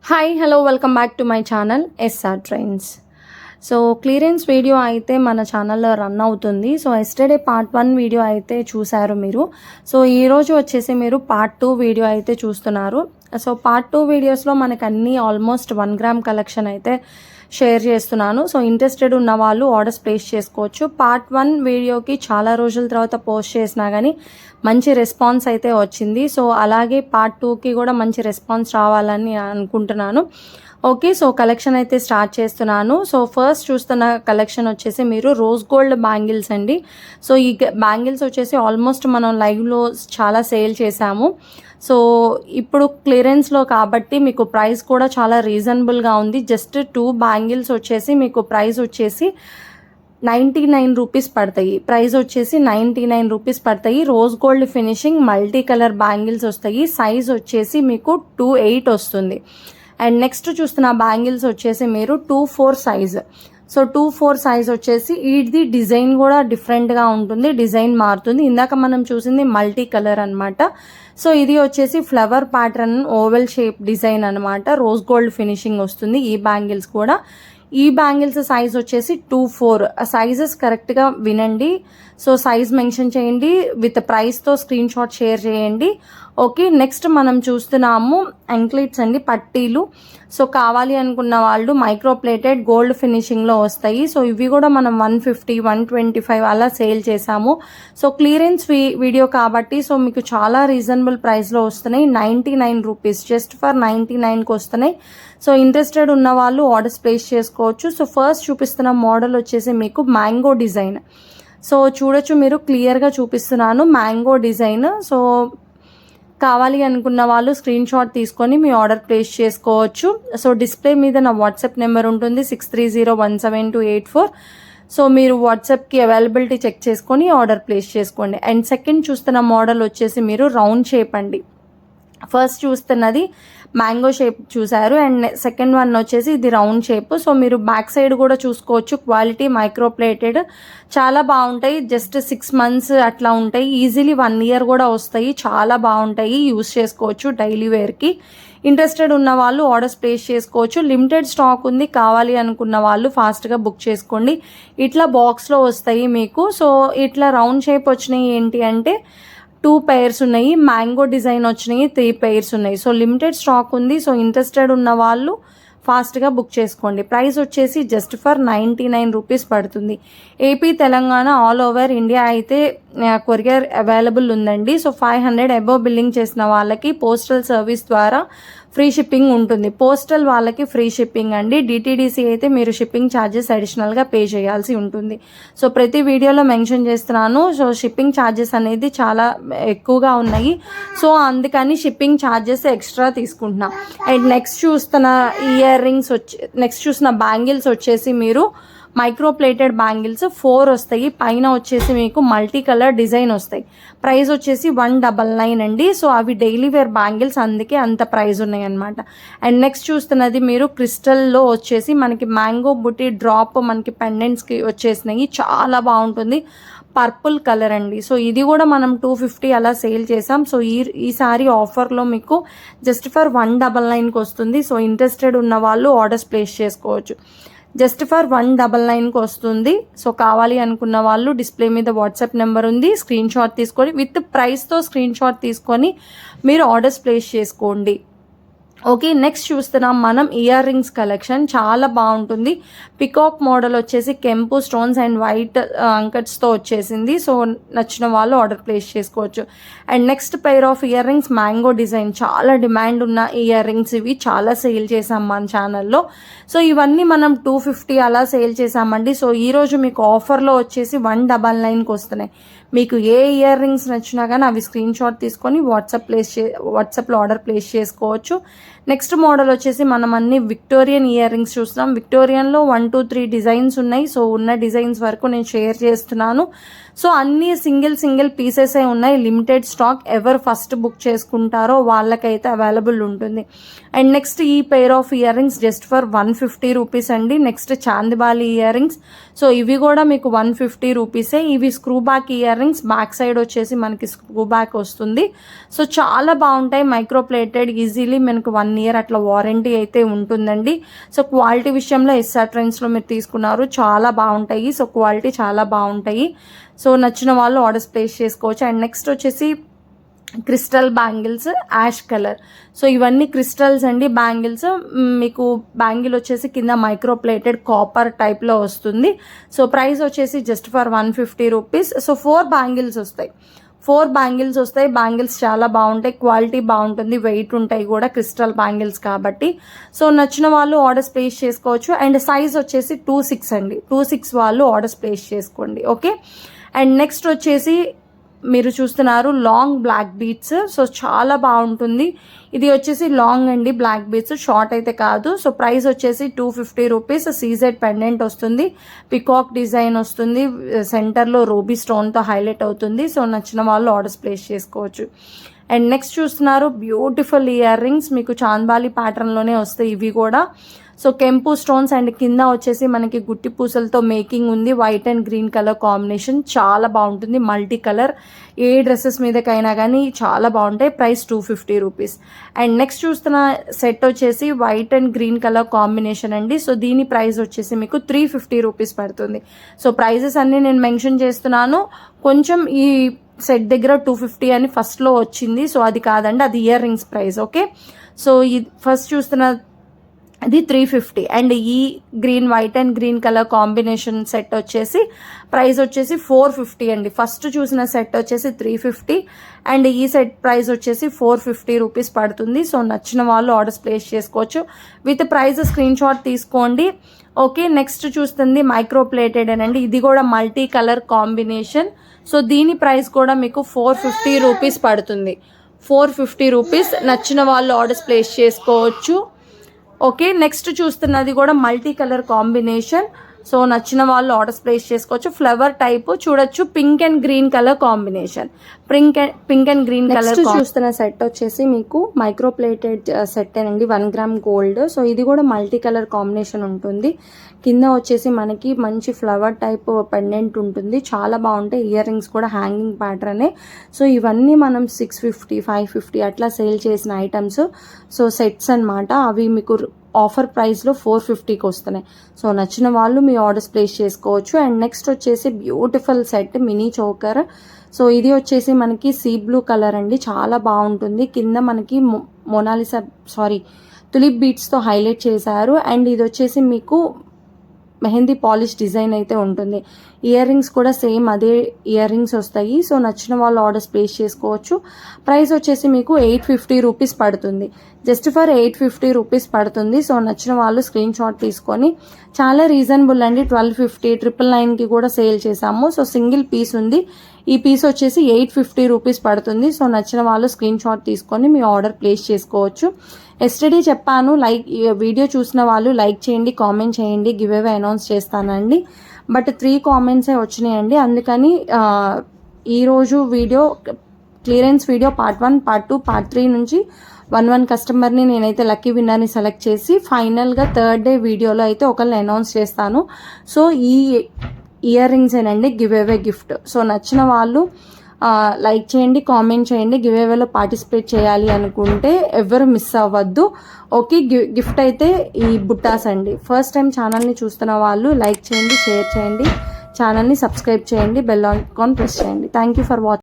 Hi hello welcome back to my channel SR Trends. So clearance video అయితే మన ఛానల్లో run అవుతుంది. So yesterday part 1 video అయితే చూశారు మీరు. సో ఈరోజు వచ్చేసి మీరు పార్ట్ 2 వీడియో అయితే చూస్తున్నారు. సో పార్ట్ 2 వీడియోస్లో మనకు అన్నీ ఆల్మోస్ట్ 1 గ్రామ్ కలెక్షన్ అయితే షేర్ చేస్తున్నాను. సో ఇంట్రెస్టెడ్ ఉన్న వాళ్ళు ఆర్డర్స్ ప్లేస్ చేసుకోవచ్చు. పార్ట్ 1 వీడియోకి చాలా రోజుల తర్వాత పోస్ట్ చేసినా కానీ మంచి రెస్పాన్స్ అయితే వచ్చింది. సో అలాగే పార్ట్ 2కి కూడా మంచి రెస్పాన్స్ రావాలని అనుకుంటున్నాను. ఓకే, సో కలెక్షన్ అయితే స్టార్ట్ చేస్తున్నాను. సో ఫస్ట్ చూస్తున్న కలెక్షన్ వచ్చేసి మీరు రోజ్ గోల్డ్ బ్యాంగిల్స్ అండి. సో ఈ బ్యాంగిల్స్ వచ్చేసి ఆల్మోస్ట్ మనం లైవ్లో చాలా సేల్ చేసాము. సో ఇప్పుడు క్లియరెన్స్లో కాబట్టి మీకు ప్రైస్ కూడా చాలా రీజనబుల్గా ఉంది. జస్ట్ 2 బ్యాంగిల్స్ వచ్చేసి మీకు ప్రైస్ వచ్చేసి 99 రూపీస్ పడతాయి. ప్రైస్ వచ్చేసి 99 రూపీస్ పడతాయి. Rose gold finishing multi colour bangles వస్తాయి. సైజ్ వచ్చేసి మీకు 2.8 వస్తుంది. అండ్ నెక్స్ట్ చూస్తున్న బ్యాంగిల్స్ వచ్చేసి మీరు 2.4 సైజ్. సో 2.4 సైజ్ వచ్చేసి ఇది డిజైన్ కూడా డిఫరెంట్గా ఉంటుంది, డిజైన్ మారుతుంది. ఇందాక మనం చూసింది మల్టీ కలర్ అనమాట. సో ఇది వచ్చేసి flower pattern oval shape design అనమాట. రోజ్ గోల్డ్ ఫినిషింగ్ వస్తుంది ఈ బ్యాంగిల్స్ కూడా. ఈ బ్యాంగిల్స్ సైజ్ వచ్చేసి 2.4. సైజెస్ కరెక్ట్గా వినండి. సో సైజ్ మెన్షన్ చేయండి, విత్ ప్రైస్తో స్క్రీన్ షాట్ షేర్ చేయండి. ఓకే, నెక్స్ట్ మనం చూస్తున్నాము యాంక్లెట్స్ అండి, పట్టీలు. సో కావాలి అనుకున్న వాళ్ళు మైక్రోప్లేటెడ్ గోల్డ్ ఫినిషింగ్లో వస్తాయి. సో ఇవి కూడా మనం 150, 125 అలా సేల్ చేసాము. సో క్లియరెన్స్ వీడియో కాబట్టి సో మీకు చాలా రీజనబుల్ ప్రైస్లో వస్తున్నాయి. 99 రూపీస్, జస్ట్ ఫర్ 99కి వస్తున్నాయి. సో ఇంట్రెస్టెడ్ ఉన్న వాళ్ళు ఆర్డర్స్ ప్లేస్ చేసుకోవచ్చు. సో ఫస్ట్ చూపిస్తున్న మోడల్ వచ్చేసి మీకు మ్యాంగో డిజైన్. సో చూడొచ్చు మీరు, క్లియర్గా చూపిస్తున్నాను మ్యాంగో డిజైన్. సో కావాలి అనుకున్న వాళ్ళు స్క్రీన్ షాట్ తీసుకొని మీ ఆర్డర్ ప్లేస్ చేసుకోవచ్చు. సో డిస్ప్లే మీద నా వాట్సాప్ నెంబర్ ఉంటుంది 63017284. సో మీరు వాట్సాప్కి అవైలబిలిటీ చెక్ చేసుకొని ఆర్డర్ ప్లేస్ చేసుకోండి. అండ్ సెకండ్ చూస్తున్న మోడల్ వచ్చేసి మీరు రౌండ్ షేప్ అండి. ఫస్ట్ చూస్తున్నది మ్యాంగో షేప్ చూసారు, అండ్ సెకండ్ వన్ వచ్చేసి ఇది రౌండ్ షేప్. సో మీరు బ్యాక్ సైడ్ కూడా చూసుకోవచ్చు. క్వాలిటీ మైక్రోప్లేటెడ్ చాలా బాగుంటాయి. జస్ట్ 6 months అట్లా ఉంటాయి. ఈజీలీ 1 year కూడా వస్తాయి. చాలా బాగుంటాయి, యూస్ చేసుకోవచ్చు డైలీ వేర్కి. ఇంట్రెస్టెడ్ ఉన్న వాళ్ళు ఆర్డర్స్ ప్లేస్ చేసుకోవచ్చు. లిమిటెడ్ స్టాక్ ఉంది, కావాలి అనుకున్న వాళ్ళు ఫాస్ట్గా బుక్ చేసుకోండి. ఇట్లా బాక్స్లో వస్తాయి మీకు. సో ఇట్లా రౌండ్ షేప్ వచ్చినాయి ఏంటి అంటే 2 pairs ఉన్నాయి, మ్యాంగో డిజైన్ వచ్చినాయి 3 pairs ఉన్నాయి. సో లిమిటెడ్ స్టాక్ ఉంది. సో ఇంట్రెస్టెడ్ ఉన్న వాళ్ళు ఫాస్ట్గా బుక్ చేసుకోండి. ప్రైస్ వచ్చేసి జస్ట్ ఫర్ 99 రూపీస్ పడుతుంది. AP, Telangana, all over India అయితే కొరియర్ అవైలబుల్ ఉందండి. సో 500 అబోవ్ బిల్లింగ్ చేసిన వాళ్ళకి పోస్టల్ సర్వీస్ ద్వారా ఫ్రీ షిప్పింగ్ ఉంటుంది. పోస్టల్ వాళ్ళకి ఫ్రీ షిప్పింగ్ అండి. డిటీడీసీ అయితే మీరు షిప్పింగ్ ఛార్జెస్ అడిషనల్గా పే చేయాల్సి ఉంటుంది. సో ప్రతి వీడియోలో మెన్షన్ చేస్తున్నాను. సో షిప్పింగ్ ఛార్జెస్ అనేది చాలా ఎక్కువగా ఉన్నాయి. సో అందుకని షిప్పింగ్ ఛార్జెస్ ఎక్స్ట్రా తీసుకుంటున్నా. అండ్ నెక్స్ట్ చూస్తున్న నెక్స్ట్ చూసిన బ్యాంగిల్స్ వచ్చేసి మీరు మైక్రోప్లేటెడ్ బ్యాంగిల్స్ 4 వస్తాయి. పైన వచ్చేసి మీకు మల్టీ కలర్ డిజైన్ వస్తాయి. ప్రైస్ వచ్చేసి 199 అండి. సో అవి డైలీ వేర్ బ్యాంగిల్స్, అందుకే అంత ప్రైస్ ఉన్నాయి అనమాట. అండ్ నెక్స్ట్ చూస్తున్నది మీరు క్రిస్టల్లో వచ్చేసి మనకి మ్యాంగో బుట్టి డ్రాప్ మనకి పెండెంట్స్కి వచ్చేసినాయి. చాలా బాగుంటుంది, పర్పుల్ కలర్ అండి. సో ఇది కూడా మనం 250 అలా సేల్ చేసాం. సో ఈసారి ఆఫర్లో మీకు జస్ట్ ఫర్ 199కి వస్తుంది. సో ఇంట్రెస్టెడ్ ఉన్న వాళ్ళు ఆర్డర్స్ ప్లేస్ చేసుకోవచ్చు. జస్ట్ ఫర్ 199కి వస్తుంది. సో కావాలి అనుకున్న వాళ్ళు డిస్ప్లే మీద వాట్సాప్ నెంబర్ ఉంది, స్క్రీన్ షాట్ తీసుకొని విత్ ప్రైస్తో స్క్రీన్ షాట్ తీసుకొని మీరు ఆర్డర్స్ ప్లేస్ చేసుకోండి. ఓకే, నెక్స్ట్ చూస్తున్నాం మనం ఇయర్ రింగ్స్ కలెక్షన్. చాలా బాగుంటుంది. పికాక్ మోడల్ వచ్చేసి కెంపు స్టోన్స్ అండ్ వైట్ అంకట్స్తో వచ్చేసింది. సో నచ్చిన వాళ్ళు ఆర్డర్ ప్లేస్ చేసుకోవచ్చు. And next pair of ear rings mango design. చాలా డిమాండ్ ఉన్న ఇయర్ రింగ్స్ ఇవి, చాలా సేల్ చేసాం మన ఛానల్లో. సో ఇవన్నీ మనం 250 అలా సేల్ చేసామండి. సో ఈరోజు మీకు ఆఫర్లో వచ్చేసి 199కి వస్తున్నాయి. మీకు ఏ ఇయర్ రింగ్స్ నచ్చినా కానీ అవి స్క్రీన్ షాట్ తీసుకొని వాట్సాప్లో ఆర్డర్ ప్లేస్ చేసుకోవచ్చు. నెక్స్ట్ మోడల్ వచ్చేసి మనం అన్ని విక్టోరియన్ ఇయర్ రింగ్స్ చూస్తున్నాం. విక్టోరియన్లో 1, 2, 3 డిజైన్స్ ఉన్నాయి. సో ఉన్న డిజైన్స్ వరకు నేను షేర్ చేస్తున్నాను. సో అన్నీ సింగిల్ పీసెసే ఉన్నాయి, లిమిటెడ్ స్టాక్. ఎవరు ఫస్ట్ బుక్ చేసుకుంటారో వాళ్ళకైతే అవైలబుల్ ఉంటుంది. అండ్ నెక్స్ట్ ఈ pair of ear rings just for 150 rupees అండి. నెక్స్ట్ చాందిబాలి ఇయర్ రింగ్స్, సో ఇవి కూడా మీకు 150 రూపీసే. ఇవి screw back ear rings, back side వచ్చేసి మనకి స్క్రూ బ్యాక్ వస్తుంది. సో చాలా బాగుంటాయి, మైక్రో ప్లేటెడ్, ఈజీలీ మనకు 1 year అట్లా వారంటీ అయితే ఉంటుందండి. సో క్వాలిటీ విషయంలో ఎస్ఆర్ ట్రెండ్స్లో మీరు తీసుకున్నారు, చాలా బాగుంటాయి. సో క్వాలిటీ చాలా బాగుంటాయి. సో నచ్చిన వాళ్ళు ఆర్డర్స్ ప్లేస్ చేసుకోవచ్చు. అండ్ నెక్స్ట్ వచ్చేసి crystal bangles, ash colour. So ఇవన్నీ క్రిస్టల్స్ అండి బ్యాంగిల్స్. మీకు బ్యాంగిల్ వచ్చేసి కింద మైక్రో ప్లేటెడ్ కాపర్ టైప్లో వస్తుంది. సో ప్రైస్ వచ్చేసి just for 150 rupees. So 4 bangles వస్తాయి, 4 బ్యాంగిల్స్ వస్తాయి. బ్యాంగిల్స్ చాలా బాగుంటాయి, క్వాలిటీ బాగుంటుంది, వెయిట్ ఉంటాయి కూడా, క్రిస్టల్ బ్యాంగిల్స్ కాబట్టి. సో నచ్చిన వాళ్ళు ఆర్డర్స్ ప్లేస్ చేసుకోవచ్చు. అండ్ సైజ్ వచ్చేసి 2-6 అండి, 2-6 వాళ్ళు ఆర్డర్స్ ప్లేస్ చేసుకోండి. ఓకే. అండ్ నెక్స్ట్ వచ్చేసి మీరు చూస్తున్నారు లాంగ్ బ్లాక్ బీడ్స్. సో చాలా బాగుంటుంది. ఇది వచ్చేసి లాంగ్ అండి బ్లాక్ బీడ్స్, షార్ట్ అయితే కాదు. సో ప్రైస్ వచ్చేసి 250 రూపీస్. సీజెడ్ పెండెంట్ వస్తుంది, పికాక్ డిజైన్ వస్తుంది, సెంటర్లో రూబీ స్టోన్తో హైలైట్ అవుతుంది. సో నచ్చిన వాళ్ళు ఆర్డర్స్ ప్లేస్ చేసుకోవచ్చు. అండ్ నెక్స్ట్ చూస్తున్నారు బ్యూటిఫుల్ ఇయర్ రింగ్స్, మీకు చాంద్బాలి ప్యాటర్న్లోనే వస్తాయి ఇవి కూడా. సో కెంపు స్టోన్స్ అండ్ కింద వచ్చేసి మనకి గుట్టి పూసలతో మేకింగ్ ఉంది. White and green colour combination చాలా బాగుంటుంది, మల్టీ కలర్. ఏ డ్రెస్సెస్ మీదకైనా కానీ చాలా బాగుంటాయి. Price 250 rupees. అండ్ నెక్స్ట్ చూస్తున్న సెట్ వచ్చేసి white and green colour combination అండి. సో దీని ప్రైస్ వచ్చేసి మీకు 350 రూపీస్ పడుతుంది. సో ప్రైజెస్ అన్నీ నేను మెన్షన్ చేస్తున్నాను. కొంచెం ఈ సెట్ దగ్గర 250 అని ఫస్ట్లో వచ్చింది, సో అది కాదండి, అది ear rings price. Okay. So ఇది ఫస్ట్ చూస్తున్న అది 350. అండ్ ఈ green, white and green colour combination set వచ్చేసి ప్రైస్ వచ్చేసి 450 అండి. ఫస్ట్ చూసిన సెట్ వచ్చేసి 350 అండ్ ఈ సెట్ ప్రైస్ వచ్చేసి 450 రూపీస్ పడుతుంది. సో నచ్చిన వాళ్ళు ఆర్డర్స్ ప్లేస్ చేసుకోవచ్చు. విత్ ప్రైస్ స్క్రీన్ షాట్ తీసుకోండి. ఓకే. నెక్స్ట్ చూస్తుంది మైక్రో ప్లేటెడ్ అండి. ఇది కూడా మల్టీ కలర్ కాంబినేషన్. సో దీని ప్రైస్ కూడా మీకు 450 రూపీస్ పడుతుంది, 450 రూపీస్. నచ్చిన వాళ్ళు ఆర్డర్స్ ప్లేస్ చేసుకోవచ్చు. ఓకే. నెక్స్ట్ చూస్తున్నది కూడా మల్టీ కలర్ కాంబినేషన్. సో నచ్చిన వాళ్ళు ఆర్డర్స్ ప్లేస్ చేసుకోవచ్చు. ఫ్లవర్ టైప్ చూడొచ్చు, pink and green colour combination, pink and green colour. చూస్తున్న సెట్ వచ్చేసి మీకు మైక్రో ప్లేటెడ్ సెట్ అండి, 1 గ్రామ్ గోల్డ్. సో ఇది కూడా మల్టీ కలర్ కాంబినేషన్ ఉంటుంది. కింద వచ్చేసి మనకి మంచి ఫ్లవర్ టైప్ పెండెంట్ ఉంటుంది, చాలా బాగుంటాయి. ఇయర్ రింగ్స్ కూడా హ్యాంగింగ్ ప్యాటర్నే. సో ఇవన్నీ మనం 650, 550 అట్లా సేల్ చేసిన ఐటమ్స్. సో సెట్స్ అన్నమాట. అవి మీకు ఆఫర్ ప్రైస్లో 450కి వస్తున్నాయి. సో నచ్చిన వాళ్ళు మీ ఆర్డర్స్ ప్లేస్ చేసుకోవచ్చు. అండ్ నెక్స్ట్ వచ్చేసి beautiful set mini choker. So ఇది వచ్చేసి మనకి సీ బ్లూ కలర్ అండి, చాలా బాగుంటుంది. కింద మనకి మొనాలిసా తులిప్ బీట్స్తో హైలైట్ చేశారు. అండ్ ఇది వచ్చేసి మీకు మెహందీ పాలిష్ డిజైన్ అయితే ఉంటుంది. ఇయర్ రింగ్స్ కూడా సేమ్ అదే ఇయర్ రింగ్స్ వస్తాయి. సో నచ్చిన వాళ్ళు ఆర్డర్స్ ప్లేస్ చేసుకోవచ్చు. ప్రైస్ వచ్చేసి మీకు 850 రూపీస్ పడుతుంది, జస్ట్ ఫర్ 850 రూపీస్ పడుతుంది. సో నచ్చిన వాళ్ళు స్క్రీన్ షాట్ తీసుకొని, చాలా రీజనబుల్ అండి. 1250, 999కి కూడా సేల్ చేసాము. సో సింగిల్ పీస్ ఉంది, ఈ పీస్ వచ్చేసి 850 రూపీస్ పడుతుంది. సో నచ్చిన వాళ్ళు స్క్రీన్ షాట్ తీసుకొని మీ ఆర్డర్ ప్లేస్ చేసుకోవచ్చు. ఎస్టర్డే చెప్పాను, వీడియో చూసిన వాళ్ళు లైక్ చేయండి, కామెంట్ చేయండి, గివ్ అవే అనౌన్స్ చేస్తానండి. బట్ 3 కామెంట్సే వచ్చినాయండి. అందుకని ఈరోజు video clearance video part 1, part 2, part 3 నుంచి 1 కస్టమర్ని నేనైతే లక్కీ విన్నర్ని సెలెక్ట్ చేసి ఫైనల్గా 3rd డే వీడియోలో అయితే ఒకరిని అనౌన్స్ చేస్తాను. సో ఈ ఇయర్ రింగ్స్ ఏనండి గివ్ అవే గిఫ్ట్. సో నచ్చిన వాళ్ళు లైక్ చేయండి, కామెంట్ చేయండి. గివ్ అవేలో పార్టిసిపేట్ చేయాలి అనుకుంటే ఎవరు మిస్ అవ్వద్దు. ఓకే. గిఫ్ట్ అయితే ఈ బుట్టాస్ అండి. ఫస్ట్ టైం ఛానల్ని చూస్తున్న వాళ్ళు లైక్ చేయండి, షేర్ చేయండి, ఛానల్ని సబ్స్క్రైబ్ చేయండి, బెల్ ఐకాన్ ప్రెస్ చేయండి. Thank you for watching.